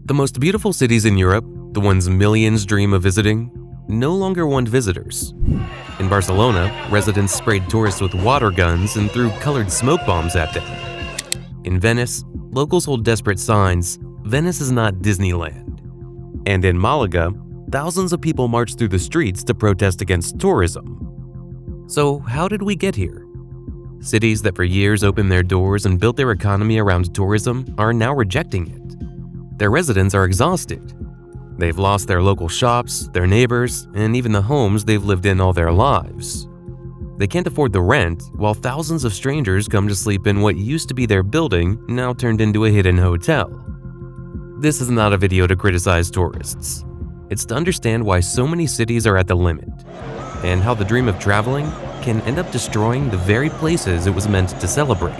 The most beautiful cities in Europe, the ones millions dream of visiting, no longer want visitors. In Barcelona, residents sprayed tourists with water guns and threw colored smoke bombs at them. In Venice, locals hold desperate signs, "Venice is not Disneyland." And in Málaga, thousands of people marched through the streets to protest against tourism. So how did we get here? Cities that for years opened their doors and built their economy around tourism are now rejecting it. Their residents are exhausted. They've lost their local shops, their neighbors, and even the homes they've lived in all their lives. They can't afford the rent, while thousands of strangers come to sleep in what used to be their building, now turned into a hidden hotel. This is not a video to criticize tourists. It's to understand why so many cities are at the limit, and how the dream of traveling can end up destroying the very places it was meant to celebrate.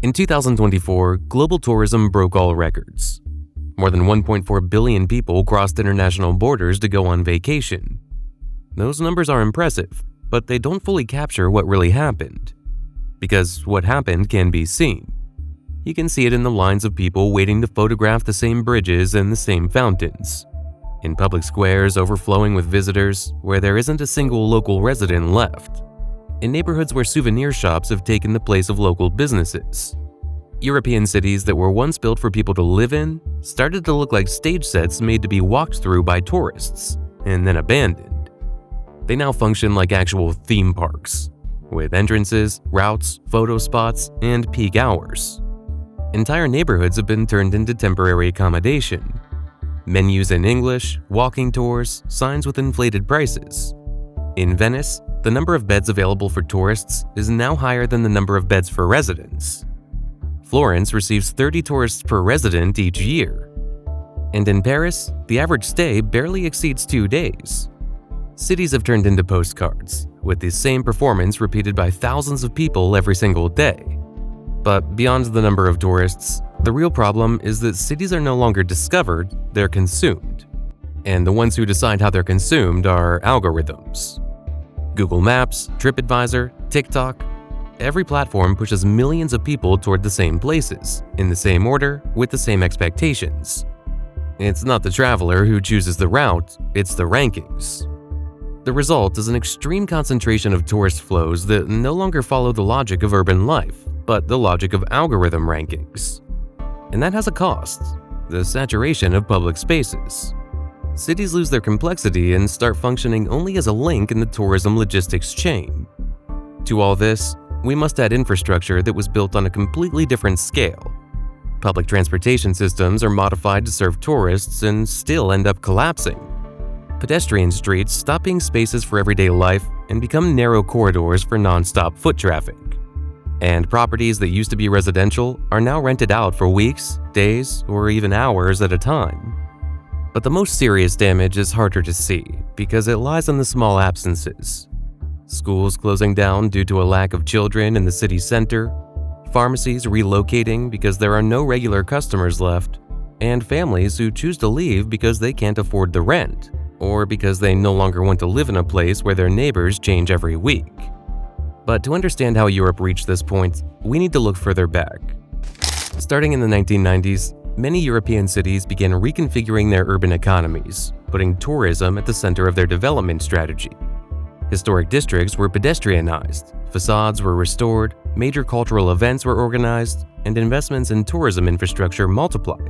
In 2024, global tourism broke all records. More than 1.4 billion people crossed international borders to go on vacation. Those numbers are impressive, but they don't fully capture what really happened. Because what happened can be seen. You can see it in the lines of people waiting to photograph the same bridges and the same fountains. In public squares overflowing with visitors where there isn't a single local resident left. In neighborhoods where souvenir shops have taken the place of local businesses. European cities that were once built for people to live in started to look like stage sets made to be walked through by tourists, and then abandoned. They now function like actual theme parks, with entrances, routes, photo spots, and peak hours. Entire neighborhoods have been turned into temporary accommodation. Menus in English, walking tours, signs with inflated prices. In Venice, the number of beds available for tourists is now higher than the number of beds for residents. Florence receives 30 tourists per resident each year. And in Paris, the average stay barely exceeds 2 days. Cities have turned into postcards, with the same performance repeated by thousands of people every single day. But beyond the number of tourists, the real problem is that cities are no longer discovered, they're consumed. And the ones who decide how they're consumed are algorithms. Google Maps, TripAdvisor, TikTok, every platform pushes millions of people toward the same places, in the same order, with the same expectations. It's not the traveler who chooses the route, it's the rankings. The result is an extreme concentration of tourist flows that no longer follow the logic of urban life, but the logic of algorithm rankings. And that has a cost, the saturation of public spaces. Cities lose their complexity and start functioning only as a link in the tourism logistics chain. To all this, we must add infrastructure that was built on a completely different scale. Public transportation systems are modified to serve tourists and still end up collapsing. Pedestrian streets stop being spaces for everyday life and become narrow corridors for non-stop foot traffic. And properties that used to be residential are now rented out for weeks, days, or even hours at a time. But the most serious damage is harder to see because it lies in the small absences. Schools closing down due to a lack of children in the city center, pharmacies relocating because there are no regular customers left, and families who choose to leave because they can't afford the rent, or because they no longer want to live in a place where their neighbors change every week. But to understand how Europe reached this point, we need to look further back. Starting in the 1990s, many European cities began reconfiguring their urban economies, putting tourism at the center of their development strategy. Historic districts were pedestrianized, facades were restored, major cultural events were organized, and investments in tourism infrastructure multiplied.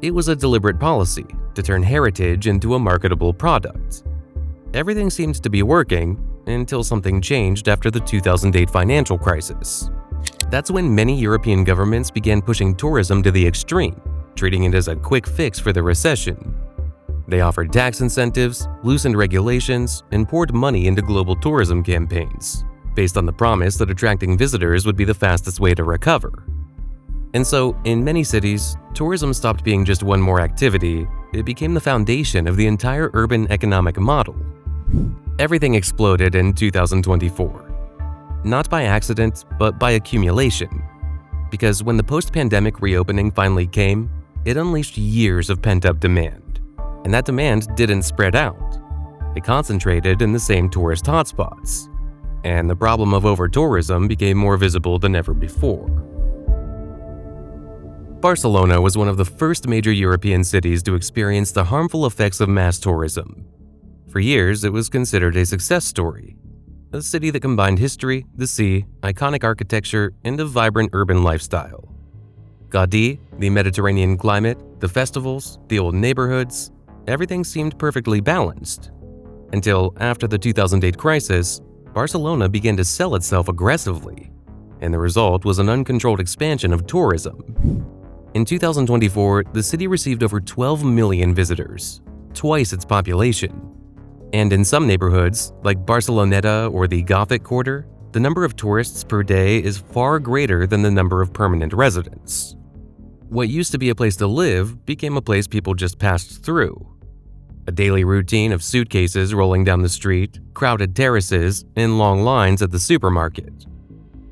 It was a deliberate policy to turn heritage into a marketable product. Everything seemed to be working until something changed after the 2008 financial crisis. That's when many European governments began pushing tourism to the extreme, treating it as a quick fix for the recession. They offered tax incentives, loosened regulations, and poured money into global tourism campaigns, based on the promise that attracting visitors would be the fastest way to recover. And so, in many cities, tourism stopped being just one more activity, it became the foundation of the entire urban economic model. Everything exploded in 2024. Not by accident, but by accumulation. Because when the post-pandemic reopening finally came, it unleashed years of pent-up demand. And that demand didn't spread out. It concentrated in the same tourist hotspots. And the problem of over-tourism became more visible than ever before. Barcelona was one of the first major European cities to experience the harmful effects of mass tourism. For years, it was considered a success story, a city that combined history, the sea, iconic architecture, and a vibrant urban lifestyle. Gaudi, the Mediterranean climate, the festivals, the old neighborhoods, everything seemed perfectly balanced. Until after the 2008 crisis, Barcelona began to sell itself aggressively, and the result was an uncontrolled expansion of tourism. In 2024, the city received over 12 million visitors, twice its population. And in some neighborhoods, like Barceloneta or the Gothic Quarter, the number of tourists per day is far greater than the number of permanent residents. What used to be a place to live became a place people just passed through. A daily routine of suitcases rolling down the street, crowded terraces, and long lines at the supermarket.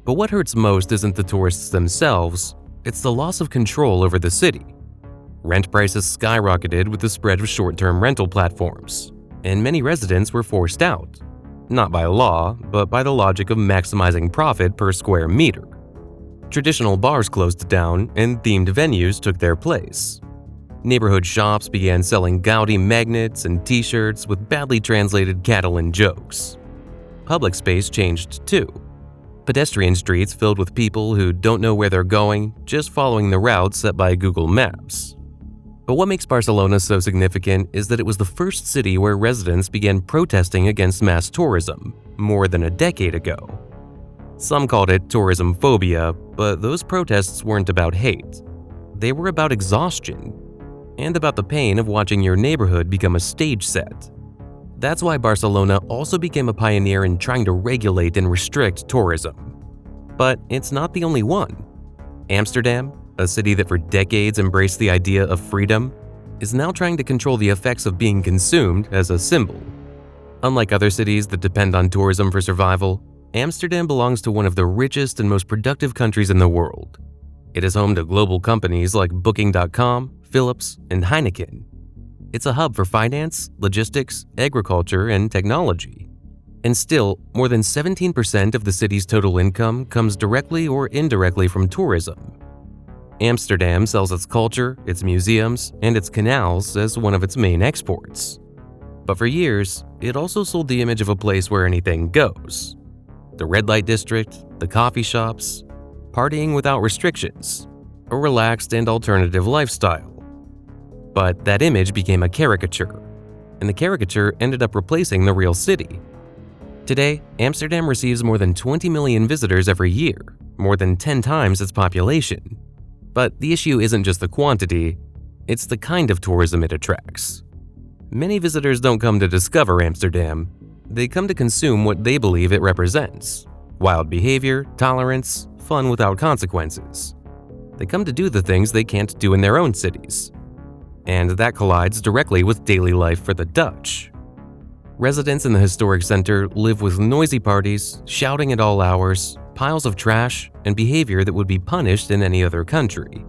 But what hurts most isn't the tourists themselves, it's the loss of control over the city. Rent prices skyrocketed with the spread of short-term rental platforms, and many residents were forced out, not by law, but by the logic of maximizing profit per square meter. Traditional bars closed down, and themed venues took their place. Neighborhood shops began selling Gaudi magnets and t-shirts with badly translated Catalan jokes. Public space changed too. Pedestrian streets filled with people who don't know where they're going, just following the route set by Google Maps. But what makes Barcelona so significant is that it was the first city where residents began protesting against mass tourism more than a decade ago. Some called it tourism phobia, but those protests weren't about hate. They were about exhaustion, and about the pain of watching your neighborhood become a stage set. That's why Barcelona also became a pioneer in trying to regulate and restrict tourism. But it's not the only one. Amsterdam, a city that for decades embraced the idea of freedom, is now trying to control the effects of being consumed as a symbol. Unlike other cities that depend on tourism for survival, Amsterdam belongs to one of the richest and most productive countries in the world. It is home to global companies like Booking.com, Philips, and Heineken. It's a hub for finance, logistics, agriculture, and technology. And still, more than 17% of the city's total income comes directly or indirectly from tourism. Amsterdam sells its culture, its museums, and its canals as one of its main exports. But for years, it also sold the image of a place where anything goes. The red light district, the coffee shops, partying without restrictions, a relaxed and alternative lifestyle. But that image became a caricature, and the caricature ended up replacing the real city. Today, Amsterdam receives more than 20 million visitors every year, more than 10 times its population. But the issue isn't just the quantity, it's the kind of tourism it attracts. Many visitors don't come to discover Amsterdam, they come to consume what they believe it represents: wild behavior, tolerance, fun without consequences. They come to do the things they can't do in their own cities. And that collides directly with daily life for the Dutch. Residents in the historic center live with noisy parties, shouting at all hours, piles of trash, and behavior that would be punished in any other country.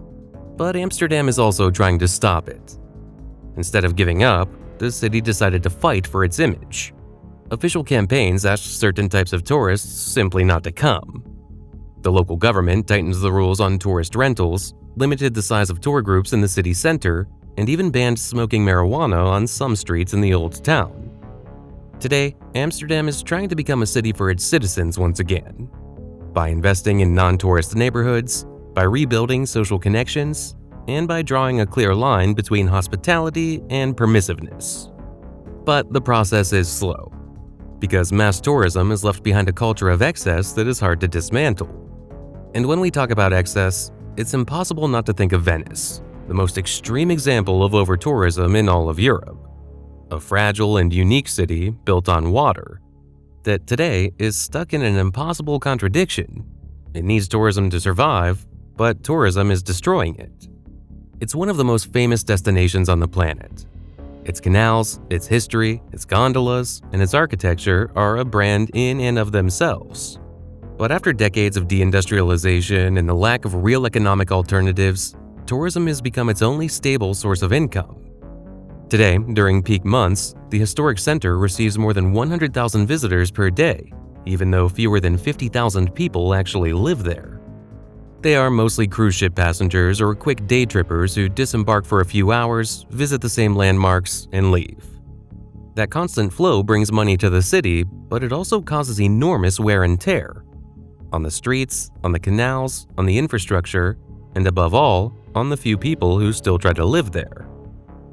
But Amsterdam is also trying to stop it. Instead of giving up, the city decided to fight for its image. Official campaigns asked certain types of tourists simply not to come. The local government tightened the rules on tourist rentals, limited the size of tour groups in the city center, and even banned smoking marijuana on some streets in the old town. Today, Amsterdam is trying to become a city for its citizens once again. By investing in non-tourist neighborhoods, by rebuilding social connections, and by drawing a clear line between hospitality and permissiveness. But the process is slow, because mass tourism has left behind a culture of excess that is hard to dismantle. And when we talk about excess, it's impossible not to think of Venice, the most extreme example of over-tourism in all of Europe. A fragile and unique city built on water that today is stuck in an impossible contradiction. It needs tourism to survive, but tourism is destroying it. It's one of the most famous destinations on the planet. Its canals, its history, its gondolas, and its architecture are a brand in and of themselves. But after decades of deindustrialization and the lack of real economic alternatives, tourism has become its only stable source of income. Today, during peak months, the historic center receives more than 100,000 visitors per day, even though fewer than 50,000 people actually live there. They are mostly cruise ship passengers or quick day trippers who disembark for a few hours, visit the same landmarks, and leave. That constant flow brings money to the city, but it also causes enormous wear and tear. On the streets, on the canals, on the infrastructure, and above all, on the few people who still try to live there.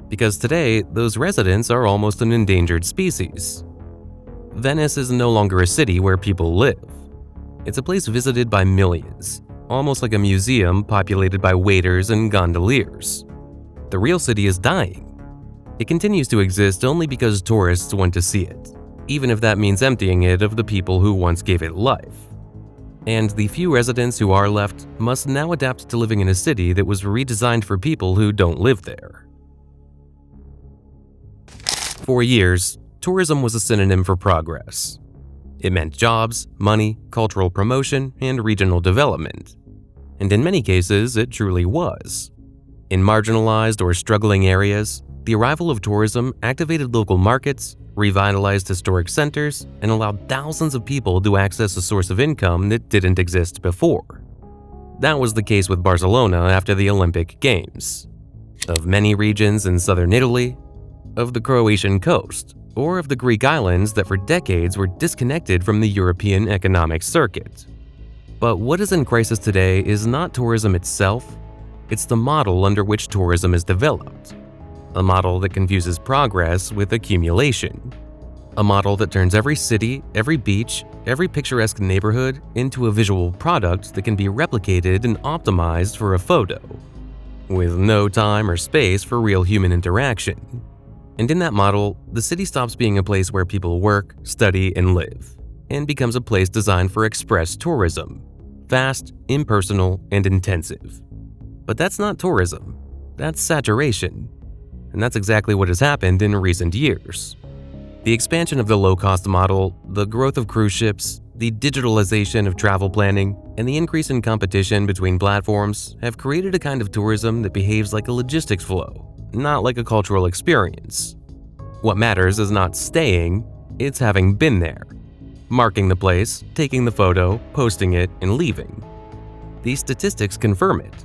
Because today, those residents are almost an endangered species. Venice is no longer a city where people live. It's a place visited by millions, almost like a museum populated by waiters and gondoliers. The real city is dying. It continues to exist only because tourists want to see it, even if that means emptying it of the people who once gave it life. And the few residents who are left must now adapt to living in a city that was redesigned for people who don't live there. For years, tourism was a synonym for progress. It meant jobs, money, cultural promotion, and regional development. And in many cases, it truly was. In marginalized or struggling areas, the arrival of tourism activated local markets, revitalized historic centers, and allowed thousands of people to access a source of income that didn't exist before. That was the case with Barcelona after the Olympic Games, of many regions in southern Italy, of the Croatian coast, or of the Greek islands that for decades were disconnected from the European economic circuit. But what is in crisis today is not tourism itself, it's the model under which tourism is developed. A model that confuses progress with accumulation. A model that turns every city, every beach, every picturesque neighborhood into a visual product that can be replicated and optimized for a photo, with no time or space for real human interaction. And in that model, the city stops being a place where people work, study, and live, and becomes a place designed for express tourism, fast, impersonal, and intensive. But that's not tourism, that's saturation. And that's exactly what has happened in recent years. The expansion of the low-cost model, the growth of cruise ships, the digitalization of travel planning, and the increase in competition between platforms have created a kind of tourism that behaves like a logistics flow, not like a cultural experience. What matters is not staying, it's having been there, marking the place, taking the photo, posting it, and leaving. These statistics confirm it.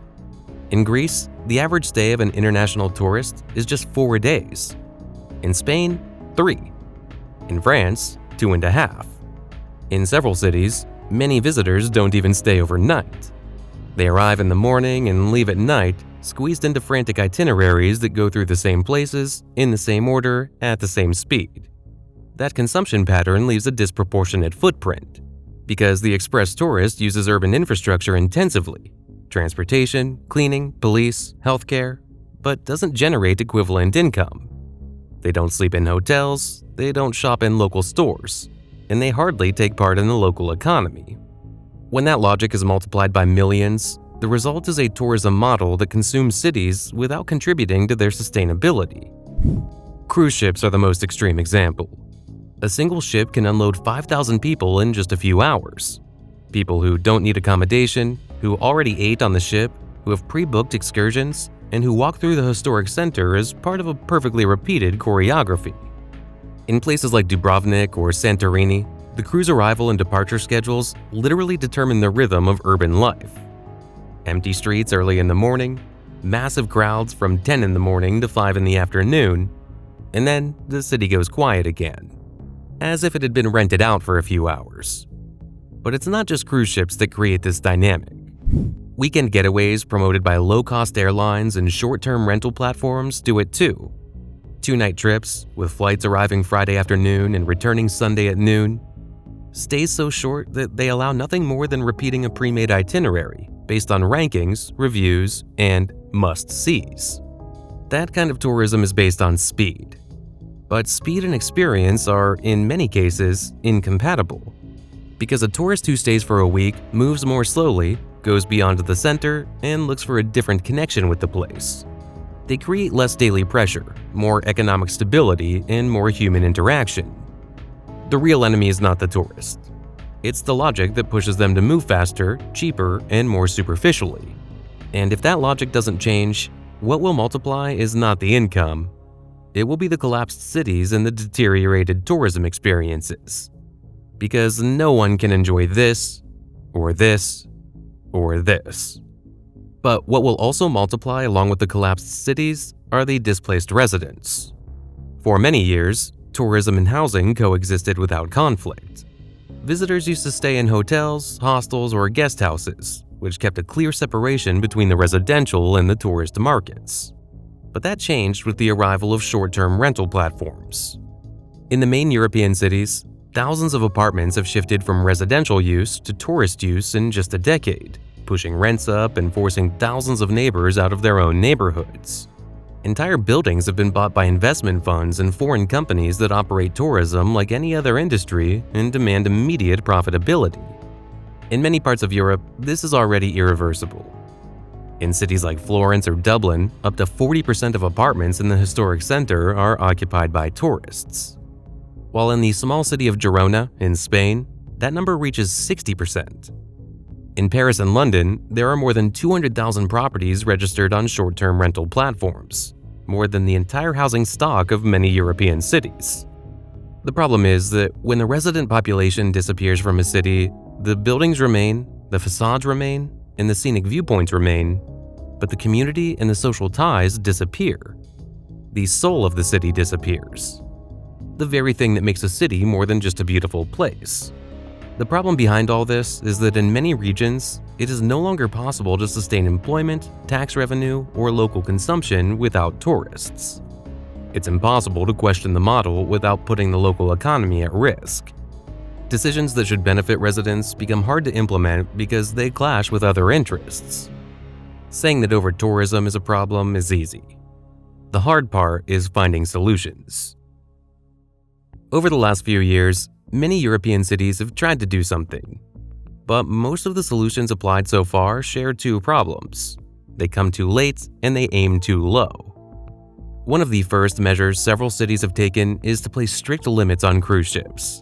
In Greece, the average stay of an international tourist is just 4 days. In Spain, 3. In France, 2.5. In several cities, many visitors don't even stay overnight. They arrive in the morning and leave at night, squeezed into frantic itineraries that go through the same places, in the same order, at the same speed. That consumption pattern leaves a disproportionate footprint, because the express tourist uses urban infrastructure intensively. Transportation, cleaning, police, healthcare, but doesn't generate equivalent income. They don't sleep in hotels, they don't shop in local stores, and they hardly take part in the local economy. When that logic is multiplied by millions, the result is a tourism model that consumes cities without contributing to their sustainability. Cruise ships are the most extreme example. A single ship can unload 5,000 people in just a few hours. People who don't need accommodation, who already ate on the ship, who have pre-booked excursions, and who walk through the historic center as part of a perfectly repeated choreography. In places like Dubrovnik or Santorini, the cruise arrival and departure schedules literally determine the rhythm of urban life. Empty streets early in the morning, massive crowds from 10 in the morning to 5 in the afternoon, and then the city goes quiet again, as if it had been rented out for a few hours. But it's not just cruise ships that create this dynamic. Weekend getaways promoted by low-cost airlines and short-term rental platforms do it too. 2-night trips, with flights arriving Friday afternoon and returning Sunday at noon. Stays so short that they allow nothing more than repeating a pre-made itinerary based on rankings, reviews, and must-sees. That kind of tourism is based on speed. But speed and experience are, in many cases, incompatible. Because a tourist who stays for a week moves more slowly, goes beyond the center, and looks for a different connection with the place. They create less daily pressure, more economic stability, and more human interaction. The real enemy is not the tourist. It's the logic that pushes them to move faster, cheaper, and more superficially. And if that logic doesn't change, what will multiply is not the income. It will be the collapsed cities and the deteriorated tourism experiences. Because no one can enjoy this, or this. But what will also multiply along with the collapsed cities are the displaced residents. For many years, tourism and housing coexisted without conflict. Visitors used to stay in hotels, hostels, or guest houses, which kept a clear separation between the residential and the tourist markets. But that changed with the arrival of short-term rental platforms. In the main European cities, thousands of apartments have shifted from residential use to tourist use in just a decade, pushing rents up and forcing thousands of neighbors out of their own neighborhoods. Entire buildings have been bought by investment funds and foreign companies that operate tourism like any other industry and demand immediate profitability. In many parts of Europe, this is already irreversible. In cities like Florence or Dublin, up to 40% of apartments in the historic center are occupied by tourists. While in the small city of Girona, in Spain, that number reaches 60%. In Paris and London, there are more than 200,000 properties registered on short-term rental platforms, more than the entire housing stock of many European cities. The problem is that when the resident population disappears from a city, the buildings remain, the facades remain, and the scenic viewpoints remain, but the community and the social ties disappear. The soul of the city disappears. The very thing that makes a city more than just a beautiful place. The problem behind all this is that in many regions, it is no longer possible to sustain employment, tax revenue, or local consumption without tourists. It's impossible to question the model without putting the local economy at risk. Decisions that should benefit residents become hard to implement because they clash with other interests. Saying that over-tourism is a problem is easy. The hard part is finding solutions. Over the last few years, many European cities have tried to do something. But most of the solutions applied so far share two problems. They come too late and they aim too low. One of the first measures several cities have taken is to place strict limits on cruise ships.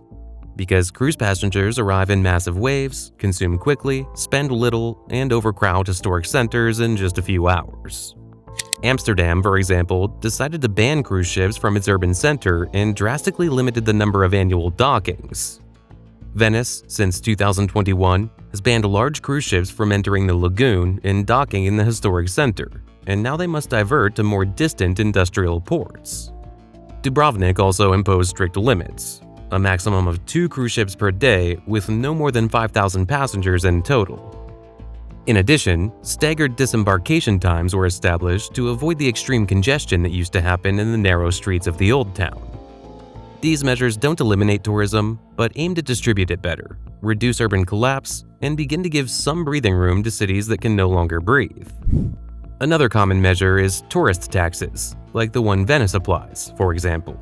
Because cruise passengers arrive in massive waves, consume quickly, spend little, and overcrowd historic centers in just a few hours. Amsterdam, for example, decided to ban cruise ships from its urban center and drastically limited the number of annual dockings. Venice, since 2021, has banned large cruise ships from entering the lagoon and docking in the historic center, and now they must divert to more distant industrial ports. Dubrovnik also imposed strict limits, a maximum of 2 cruise ships per day with no more than 5,000 passengers in total. In addition, staggered disembarkation times were established to avoid the extreme congestion that used to happen in the narrow streets of the Old Town. These measures don't eliminate tourism, but aim to distribute it better, reduce urban collapse, and begin to give some breathing room to cities that can no longer breathe. Another common measure is tourist taxes, like the one Venice applies, for example.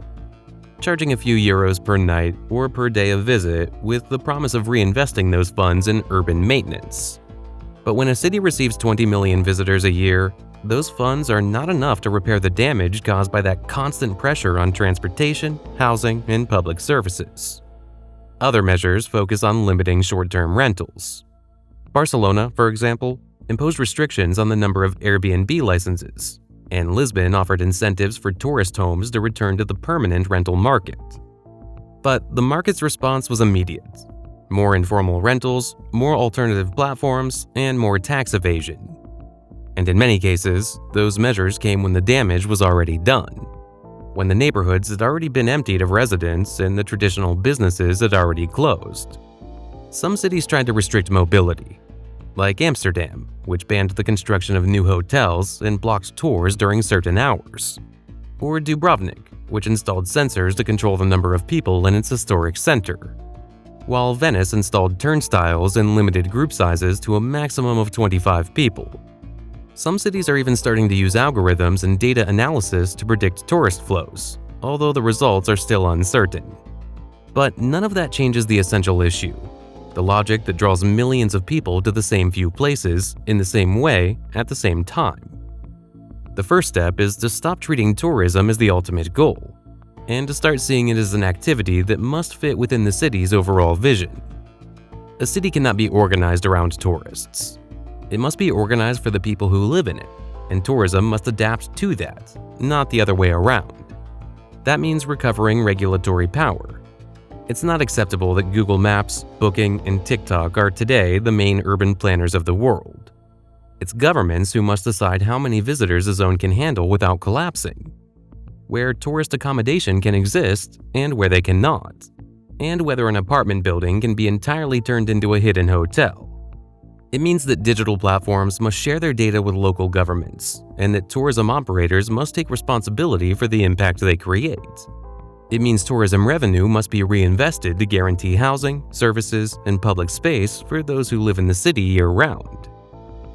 Charging a few euros per night or per day of visit with the promise of reinvesting those funds in urban maintenance. But when a city receives 20 million visitors a year, those funds are not enough to repair the damage caused by that constant pressure on transportation, housing, and public services. Other measures focus on limiting short-term rentals. Barcelona, for example, imposed restrictions on the number of Airbnb licenses, and Lisbon offered incentives for tourist homes to return to the permanent rental market. But the market's response was immediate. More informal rentals, more alternative platforms, and more tax evasion. And in many cases, those measures came when the damage was already done, when the neighborhoods had already been emptied of residents and the traditional businesses had already closed. Some cities tried to restrict mobility, like Amsterdam, which banned the construction of new hotels and blocked tours during certain hours, or Dubrovnik, which installed sensors to control the number of people in its historic center, while Venice installed turnstiles and limited group sizes to a maximum of 25 people. Some cities are even starting to use algorithms and data analysis to predict tourist flows, although the results are still uncertain. But none of that changes the essential issue, the logic that draws millions of people to the same few places, in the same way, at the same time. The first step is to stop treating tourism as the ultimate goal, and to start seeing it as an activity that must fit within the city's overall vision. A city cannot be organized around tourists. It must be organized for the people who live in it, and tourism must adapt to that, not the other way around. That means recovering regulatory power. It's not acceptable that Google Maps, Booking, and TikTok are today the main urban planners of the world. It's governments who must decide how many visitors a zone can handle without collapsing, where tourist accommodation can exist and where they cannot, and whether an apartment building can be entirely turned into a hidden hotel. It means that digital platforms must share their data with local governments, and that tourism operators must take responsibility for the impact they create. It means tourism revenue must be reinvested to guarantee housing, services, and public space for those who live in the city year-round.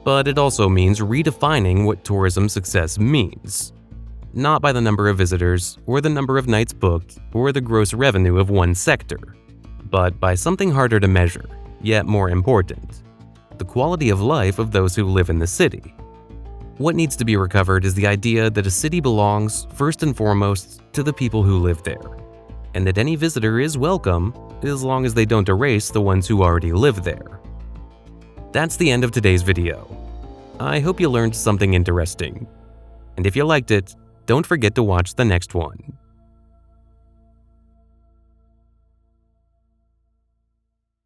But it also means redefining what tourism success means, not by the number of visitors, or the number of nights booked, or the gross revenue of one sector, but by something harder to measure, yet more important: the quality of life of those who live in the city. What needs to be recovered is the idea that a city belongs, first and foremost, to the people who live there, and that any visitor is welcome as long as they don't erase the ones who already live there. That's the end of today's video. I hope you learned something interesting. And if you liked it, don't forget to watch the next one.